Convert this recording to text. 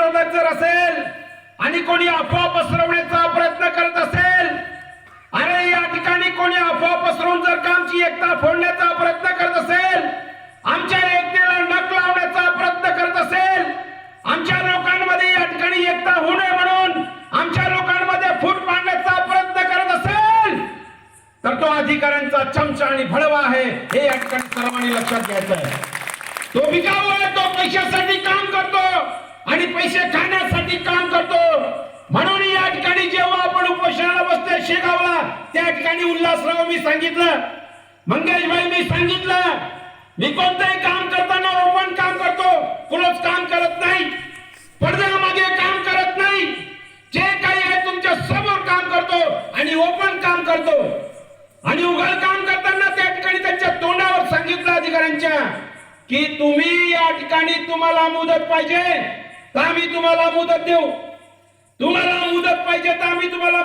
विरोधक जर असेल आणि कोणी अफवा पसरवण्याचा प्रयत्न करत असेल, अरे या ठिकाणी कोणी अफवा पसरवून जर का आमची एकता फोडण्याचा प्रयत्न करत असेल, आमच्या एकतेला नख लावण्याचा प्रयत्न करत असेल, आमच्या लोकांमध्ये या ठिकाणी एकता होऊ नये म्हणून आमच्या लोकांमध्ये फूट पाडण्याचा प्रयत्न करत असेल, तर तो अधिकाऱ्यांचा चमचा आणि भडवा आहे हे या ठिकाणी सर्वांनी लक्षात घ्यायचं आहे. तो बिकाऊ आहे, तो पैशासाठी काम करतो आणि पैसे खाण्यासाठी काम करतो. म्हणून या ठिकाणी जेव्हा आपण उपोषणाला बसतोय शेगावला, त्या ठिकाणी उल्हासराव मी सांगितलं, मंगेशभाई मी सांगितलं, मी कोणतंही काम करताना ओपन काम करतो, क्लोज काम करत नाही, पडद्यामागे काम करत नाही. जे काही आहे तुमच्या समोर काम करतो आणि ओपन काम करतो. आणि उघड काम करताना त्या ठिकाणी त्यांच्या तोंडावर सांगितलं अधिकाऱ्यांच्या की तुम्ही या ठिकाणी तुम्हाला मुदत पाहिजे तर आम्ही तुम्हाला मुदत देऊ, तुम्हाला मुदत पाहिजे तर आम्ही तुम्हाला